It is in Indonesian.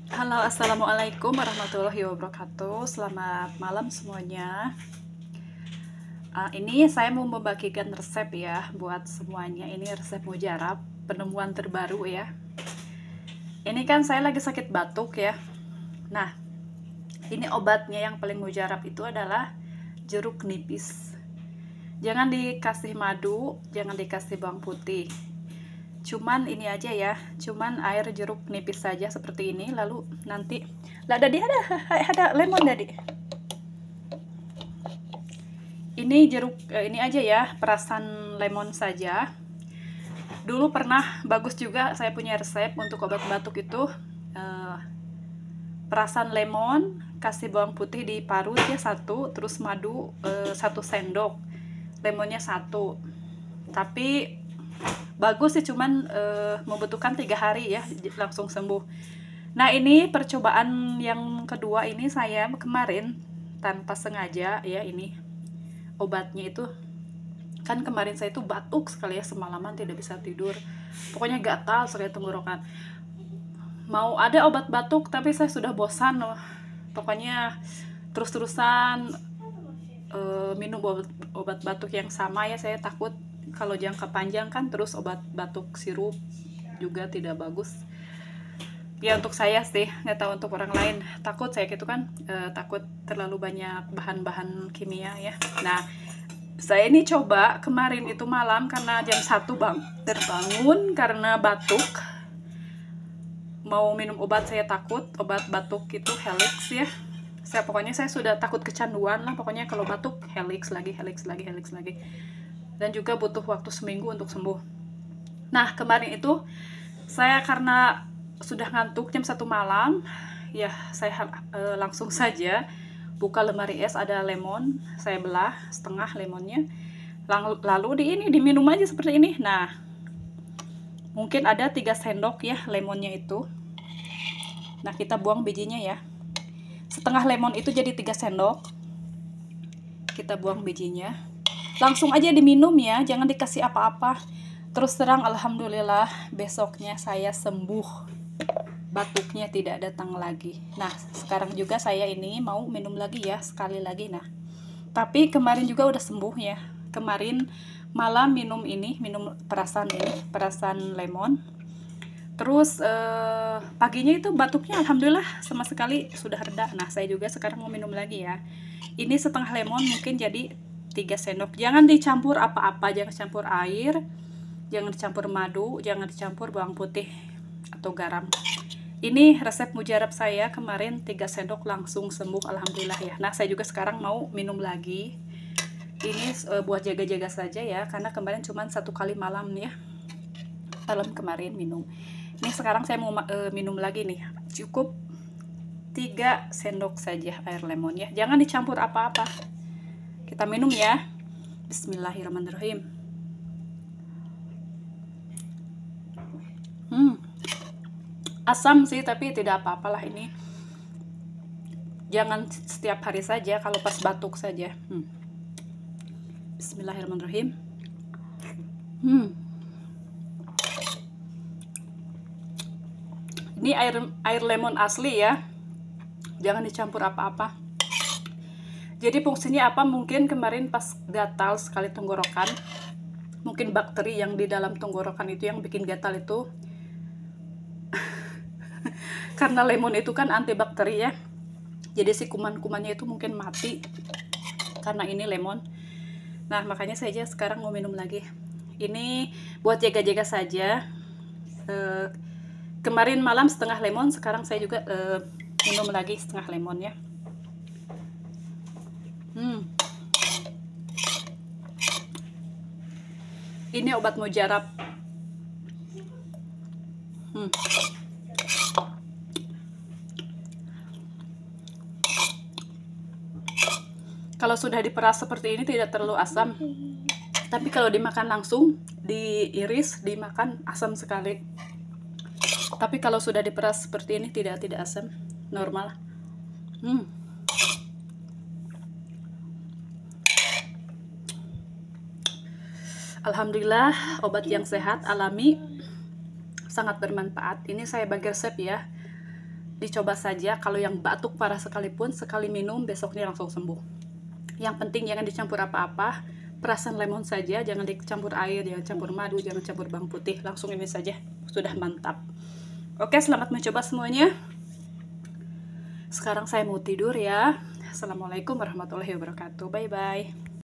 Halo, assalamualaikum warahmatullahi wabarakatuh. Selamat malam semuanya. Ini saya mau membagikan resep ya buat semuanya. Ini resep mujarab, penemuan terbaru ya. Ini kan saya lagi sakit batuk ya. Nah, ini obatnya yang paling mujarab itu adalah jeruk nipis. Jangan dikasih madu, jangan dikasih bawang putih. Cuman ini aja ya, cuman air jeruk nipis saja seperti ini. Lalu nanti, lah tadi ada lemon tadi. Ini jeruk ini aja ya, perasan lemon saja. Dulu pernah bagus juga saya punya resep untuk obat batuk itu, perasan lemon, kasih bawang putih diparut ya satu, terus madu 1 sendok, lemonnya satu. Tapi bagus sih, cuman membutuhkan 3 hari ya langsung sembuh. Nah, ini percobaan yang kedua. Ini saya kemarin tanpa sengaja ya, ini obatnya itu kan kemarin saya itu batuk sekali ya, semalaman tidak bisa tidur, pokoknya gatal sekali tenggorokan. Mau ada obat batuk tapi saya sudah bosan loh, pokoknya terus-terusan minum obat batuk yang sama ya. Saya takut kalau jangka panjang kan, terus obat batuk sirup juga tidak bagus ya untuk saya sih, nggak tahu untuk orang lain. Takut saya gitu kan, takut terlalu banyak bahan-bahan kimia ya. Nah, saya ini coba kemarin itu malam karena jam 1 terbangun karena batuk. Mau minum obat, saya takut obat batuk itu Helix ya. Pokoknya saya sudah takut kecanduan lah. Pokoknya kalau batuk Helix lagi, Helix lagi, Helix lagi. Dan juga butuh waktu seminggu untuk sembuh. Nah, kemarin itu saya karena sudah ngantuk jam 1 malam, ya saya langsung saja buka lemari es, ada lemon, saya belah setengah lemonnya, lalu diminum aja seperti ini. Nah, mungkin ada 3 sendok ya lemonnya itu. Nah, kita buang bijinya ya. Setengah lemon itu jadi 3 sendok. Kita buang bijinya. Langsung aja diminum ya, jangan dikasih apa-apa. Terus terang alhamdulillah besoknya saya sembuh. Batuknya tidak datang lagi. Nah, sekarang juga saya ini mau minum lagi ya, sekali lagi. Nah, tapi kemarin juga udah sembuh ya. Kemarin malam minum perasan lemon. Terus paginya itu batuknya alhamdulillah sama sekali sudah reda. Nah, saya juga sekarang mau minum lagi ya. Ini setengah lemon mungkin jadi 3 sendok. Jangan dicampur apa-apa, jangan campur air, jangan dicampur madu, jangan dicampur bawang putih atau garam. Ini resep mujarab saya kemarin, 3 sendok langsung sembuh alhamdulillah ya. Nah, saya juga sekarang mau minum lagi. Ini buat jaga-jaga saja ya, karena kemarin cuma 1 kali malam ya. Malam kemarin minum. Ini sekarang saya mau minum lagi nih. Cukup 3 sendok saja air lemon ya. Jangan dicampur apa-apa. Kita minum ya. Bismillahirrahmanirrahim. Asam sih, tapi tidak apa-apalah ini. Jangan setiap hari saja, kalau pas batuk saja. Bismillahirrahmanirrahim. Ini air lemon asli ya. Jangan dicampur apa-apa. Jadi fungsinya apa? Mungkin kemarin pas gatal sekali tenggorokan, mungkin bakteri yang di dalam tenggorokan itu yang bikin gatal itu. Karena lemon itu kan antibakteri ya, jadi si kuman-kumannya itu mungkin mati karena ini lemon. Nah, makanya saya sekarang mau minum lagi. Ini buat jaga-jaga saja. Kemarin malam setengah lemon, sekarang saya juga minum lagi setengah lemon ya. Ini obat mujarab. Kalau sudah diperas seperti ini tidak terlalu asam. Tapi kalau dimakan langsung, diiris, dimakan asam sekali. Tapi kalau sudah diperas seperti ini tidak asam, normal. Alhamdulillah, obat yang sehat, alami, sangat bermanfaat. Ini saya bagi resep ya. Dicoba saja, kalau yang batuk parah sekalipun, sekali minum besoknya langsung sembuh. Yang penting jangan dicampur apa-apa, perasan lemon saja, jangan dicampur air, jangan campur madu, jangan campur bawang putih, langsung ini saja, sudah mantap. Oke, selamat mencoba semuanya. Sekarang saya mau tidur ya. Assalamualaikum warahmatullahi wabarakatuh. Bye-bye.